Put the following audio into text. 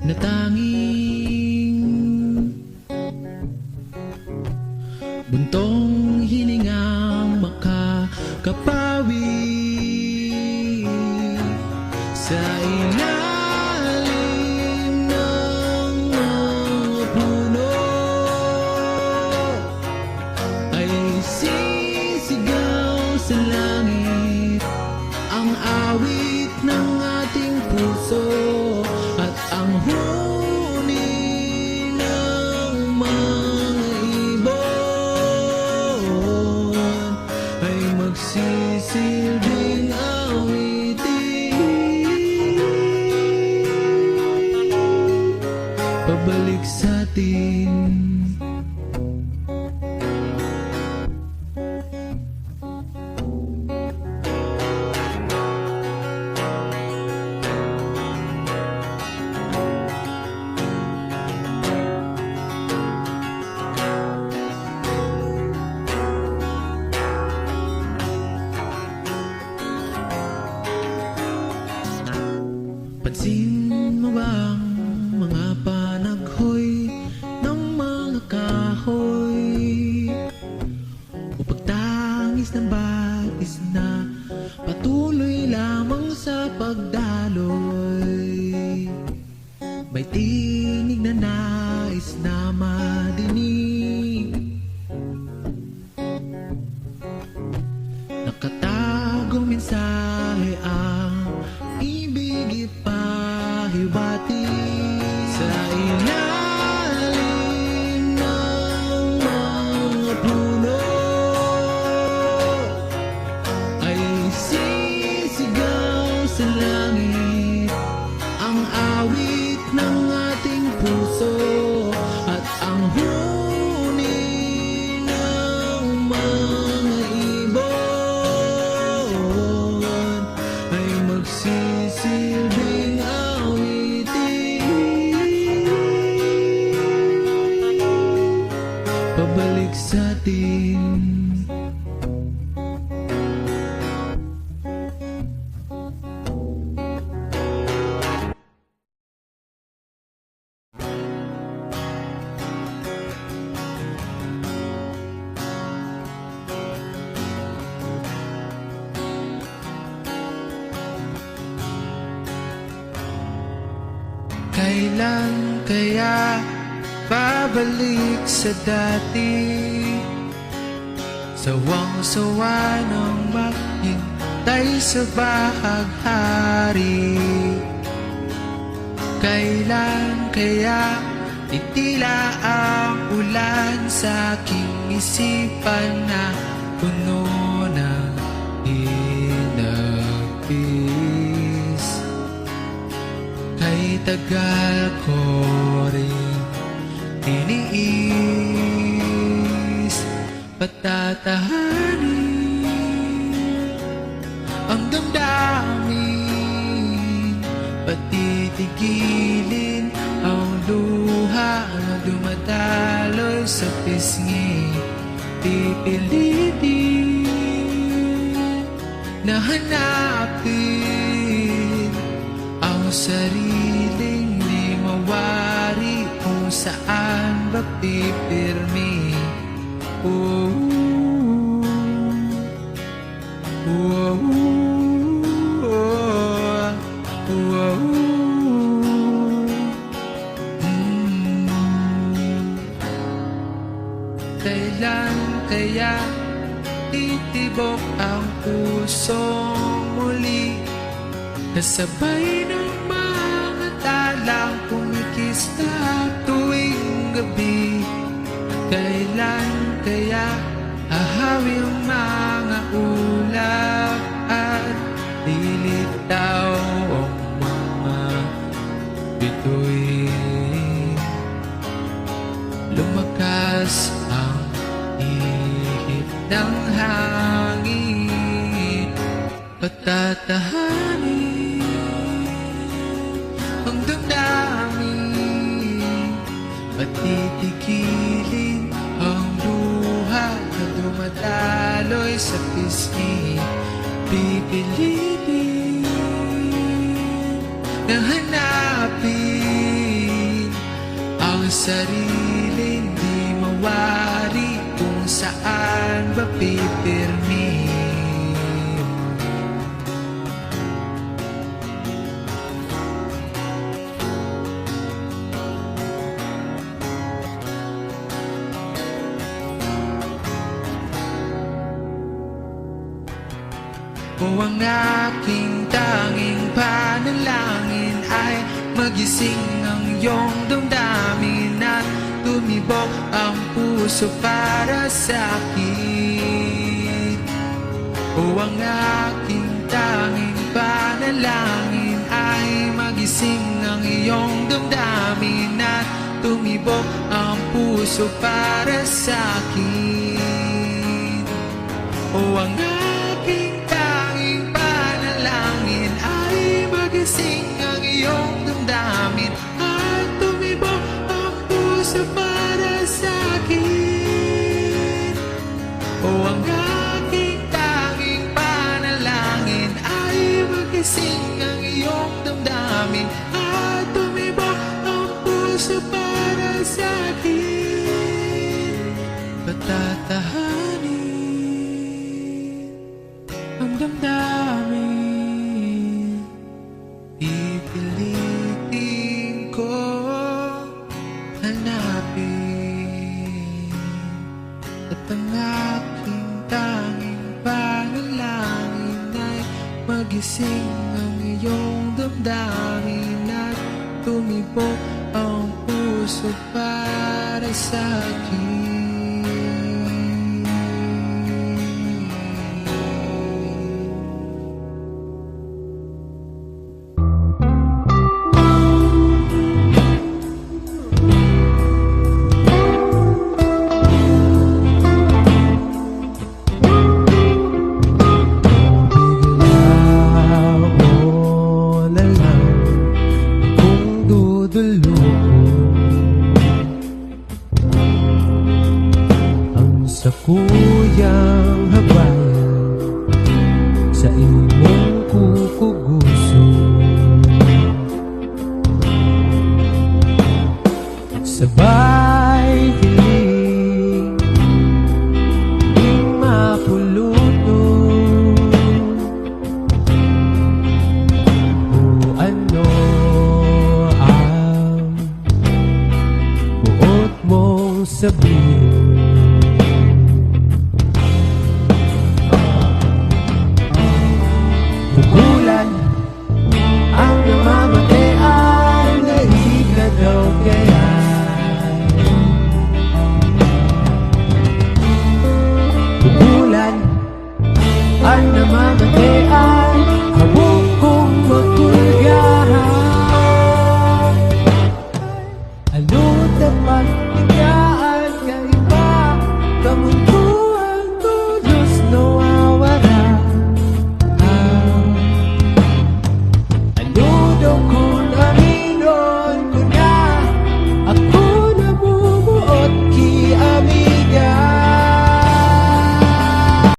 na tanging buntong hiningang makakapawi sa ilalim ng mga puno ay sisigaw sa langit ang awit ng ating puso at ang huni ng mga ibon ay magsisilbing awitin pabalik sa atin. Pansin mo bang mga panaghoy ng mga kahoy o pagtangis ng batis na patuloy lamang sa pagdaloy? May tinig na nais na madinig, nakatagong mensahe ang ibig ipahibati sa ilalim ng mga puno ay sisigaw sa langit ang awit ng ating puso at ang huni ng mga ibon ay magsisilbing awitin pabalik sa atin. Kailan kaya babalik sa dati? Sawang-sawa nang maghintay sa bahaghari. Kailan kaya titila ang ulan sa aking isipan na puno ng hinagpis? Kay tagal ko rin tiniis patatahanin ang damdamin, patitigilin ang luha na dumadaloy sa pisngi. Pipilitin na hanapin ang sariling di mawari kung saan ba pipirmi. Oh, oh, oh, oh, Kailan kaya titibok ang pusong muli, kasabay ng mga talang kumikista tuwing gabi? Kailan kaya ahawi ang mga ulap at lilitaw ang mga bituin? Lumakas ang ihip ng hangin, patatahanin ang damdamin, patitigilin ang luha na dumadaloy sa pisngi. Pipilitin na hanapin sarili di mawari, kung saan ba pipirmi. O ang aking tanging panalangin ay magising ang iyong damdamin at tumibok ang puso para sa akin. O ang aking tanging panalangin ay magising ang iyong damdamin at tumibok ang puso para sa akin. O ang aking tanging panalangin ay magising ang iyong damdamin at tumibok ang puso para sa akin. O ang aking tanging panalangin ay magising ang iyong damdamin at tumibok ang puso para sa akin. Patatahanin ang damdamin, pipilitin ko hanapin, at ang aking tanging panalangin ay magising ang iyong damdamin at tumibok ang puso para sa akin. Sa kuyang habayan, sa imong kukuguso, sabay hiling ing mapuluto. O ano ang buot mong sabihin? Bulan ang namamatay ay nahiga daw kaya. Bulan ang namamatay ay habog kong magkulgahan. Ano dapat higaan ka iba kamundo?